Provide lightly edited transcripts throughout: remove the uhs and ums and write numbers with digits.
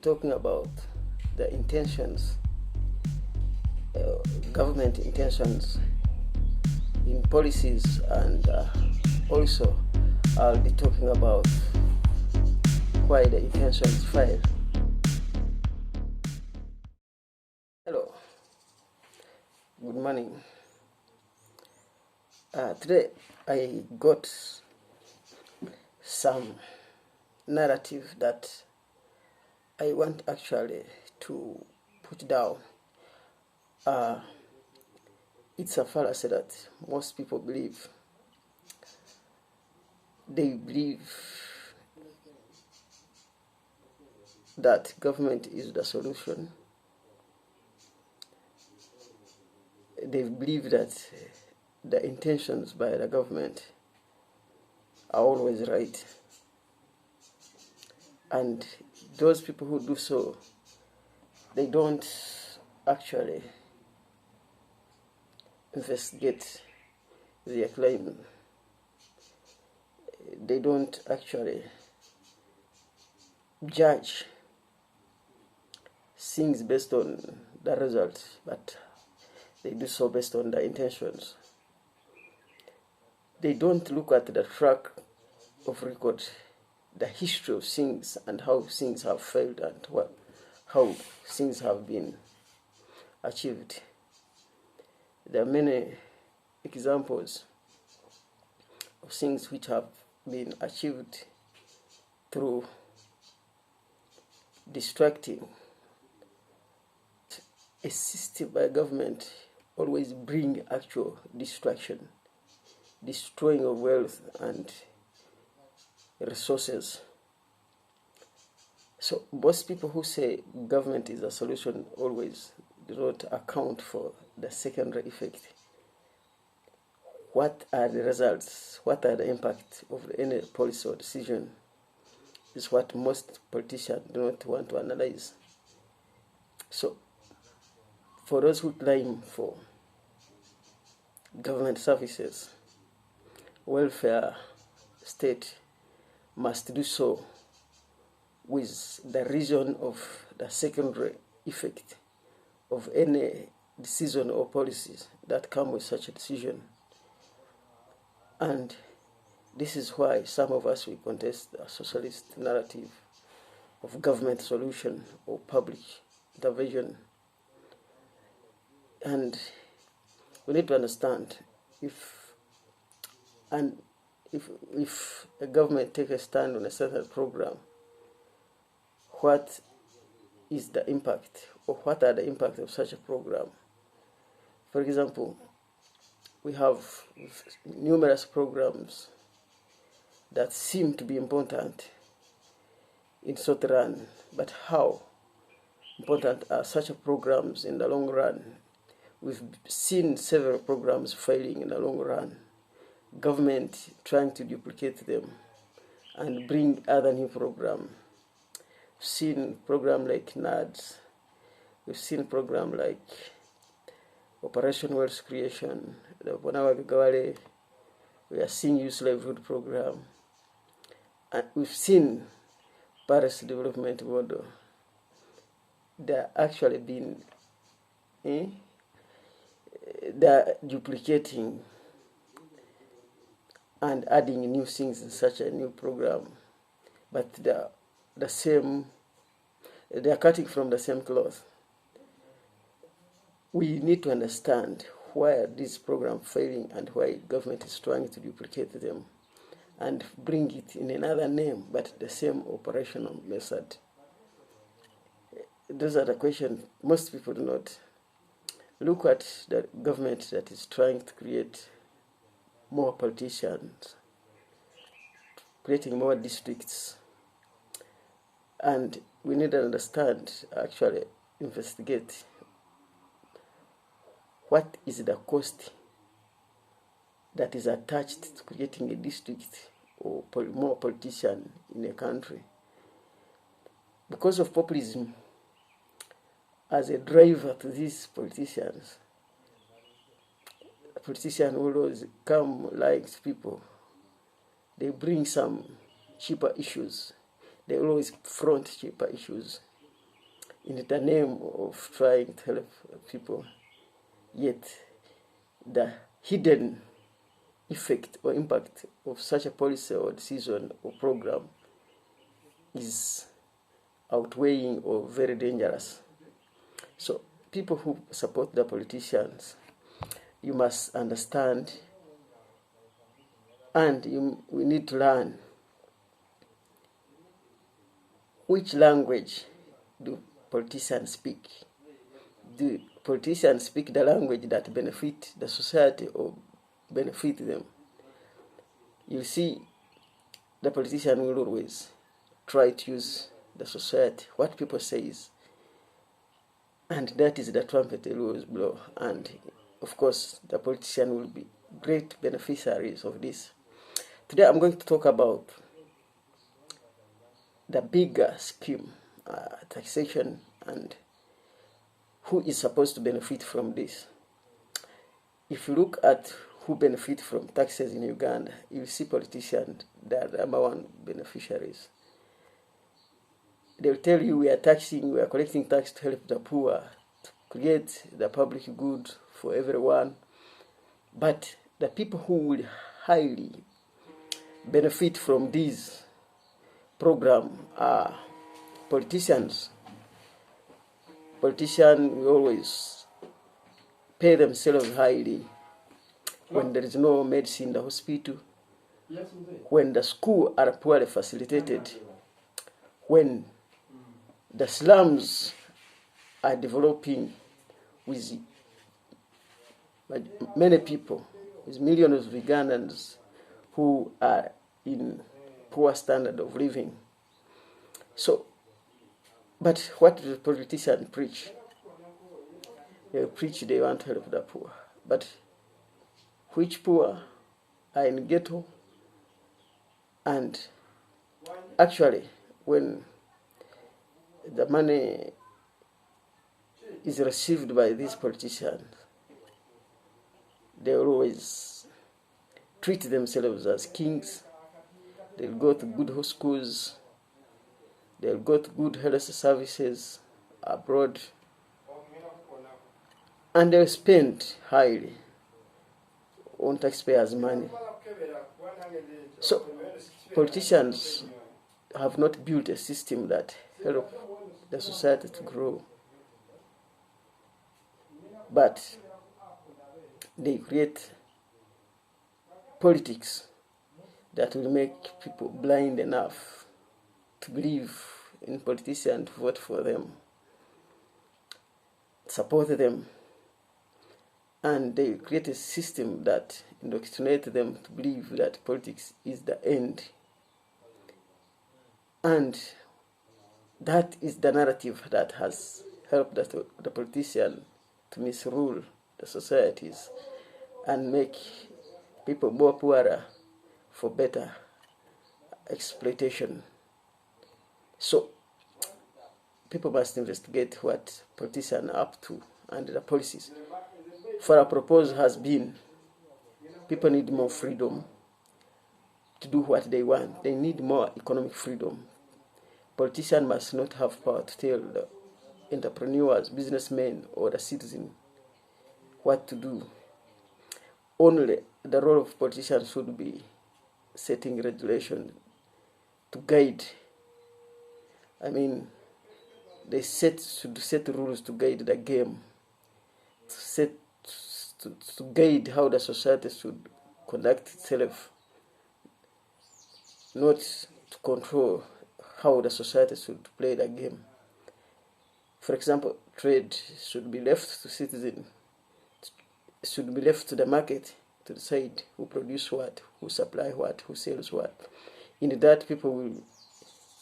Talking about the intentions, government intentions in policies, and also I'll be talking about why the intentions fail. Hello, good morning. Today I got some narrative that I want actually to put down. It's a fallacy that most people believe. They believe that government is the solution. They believe that the intentions by the government are always right. And those people who do so, they don't actually investigate their claim. They don't actually judge things based on the results, but they do so based on the intentions. They don't look at the track of record, the history of things, and how things have failed and how things have been achieved. There are many examples of things which have been achieved through distracting. A system by government always bring actual distraction, destroying of wealth and resources. So most people who say government is a solution always do not account for the secondary effect. What are the results? What are the impact of any policy or decision is what most politicians do not want to analyze. So for those who claim for government services, welfare state must do so with the reason of the secondary effect of any decision or policies that come with such a decision. And this is why some of us will contest the socialist narrative of government solution or public intervention. And we need to understand if a government takes a stand on a certain program, what is the impact, or what are the impact of such a program? For example, we have numerous programs that seem to be important in short run, but how important are such programs in the long run? We've seen several programs failing in the long run, government trying to duplicate them and bring other new programs. We've seen programs like NADS, we've seen programs like Operation Wealth Creation, the Bonawa Gawale, we are seeing Youth Livelihood Program, and we've seen Paris Development Model. They're actually been they're duplicating and adding new things in such a new program, but they're cutting from the same cloth. We need to understand why these programs failing and why government is trying to duplicate them and bring it in another name, but the same operational method. Those are the questions most people do not look at. The government that is trying to create more politicians, creating more districts, and we need to understand, actually investigate what is the cost that is attached to creating a district or more politicians in a country. Because of populism as a driver to these politicians, a politician will always come like people. They bring some cheaper issues. They always front cheaper issues. in the name of trying to help people, yet the hidden effect or impact of such a policy or decision or program is outweighing or very dangerous. So people who support the politicians, you must understand, and we need to learn which language do politicians speak. Do politicians speak the language that benefit the society or benefit them? You see, the politician will always try to use the society, what people say, and that is the trumpet they always blow. And of course, the politician will be great beneficiaries of this. Today I'm going to talk about the bigger scheme, taxation, and who is supposed to benefit from this. If you look at who benefit from taxes in Uganda, you see politicians, they are the number one beneficiaries. They'll tell you we are collecting tax to help the poor, to create the public good for everyone. But the people who will highly benefit from this program are politicians. Politicians will always pay themselves highly when there is no medicine in the hospital, when the schools are poorly facilitated, when the slums are developing with many people, with millions of Ugandans who are in poor standard of living. So, but what do the politicians preach? They preach they want to help the poor. But which poor are in ghetto? And actually, when the money is received by these politicians, they always treat themselves as kings. They'll go to good schools, they'll go to good health services abroad, and they'll spend highly on taxpayers' money. So politicians have not built a system that helps the society to grow, but they create politics that will make people blind enough to believe in politicians, to vote for them, support them, and they create a system that indoctrinates them to believe that politics is the end. And that is the narrative that has helped the politician to misrule the societies and make people more poorer for better exploitation. So people must investigate what politicians are up to and the policies. For a proposal has been, people need more freedom to do what they want. They need more economic freedom. Politicians must not have power to tell the entrepreneurs, businessmen, or the citizen what to do. Only the role of politicians should be setting regulation to guide. I mean, they should set rules to guide the game, to guide how the society should conduct itself, not to control how the society should play the game. For example, trade should be left to citizens, should be left to the market to decide who produce what, who supply what, who sells what. In that, people will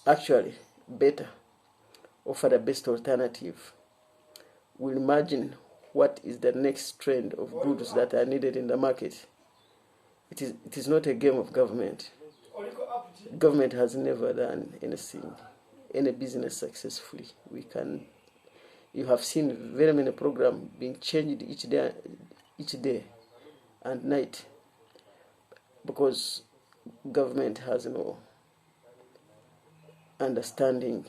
actually better offer the best alternative. Will imagine what is the next trend of goods that are needed in the market. It is not a game of government. Government has never done anything, any business successfully. You have seen very many programs being changed each day and night, because government has no understanding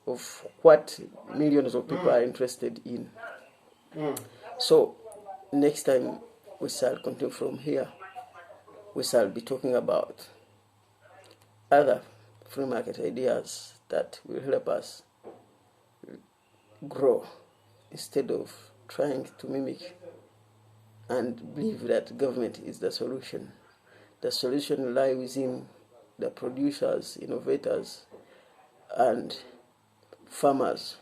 of what millions of people are interested in. So next time we shall continue from here. We shall be talking about other free market ideas that will help us grow instead of trying to mimic and believe that government is the solution. The solution lies within the producers, innovators, and farmers,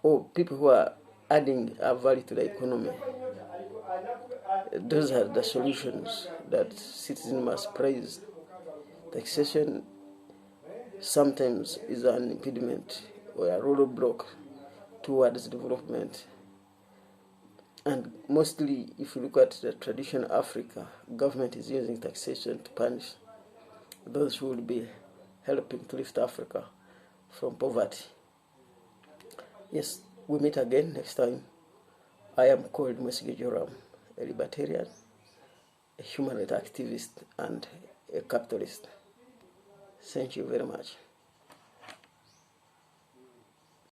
or people who are adding a value to the economy. Those are the solutions that citizens must praise. Taxation sometimes is an impediment or a roadblock towards development. And mostly, if you look at the traditional Africa, government is using taxation to punish those who will be helping to lift Africa from poverty. Yes, we meet again next time. I am called Mwesige Joram, a libertarian, a human rights activist, and a capitalist. Thank you very much.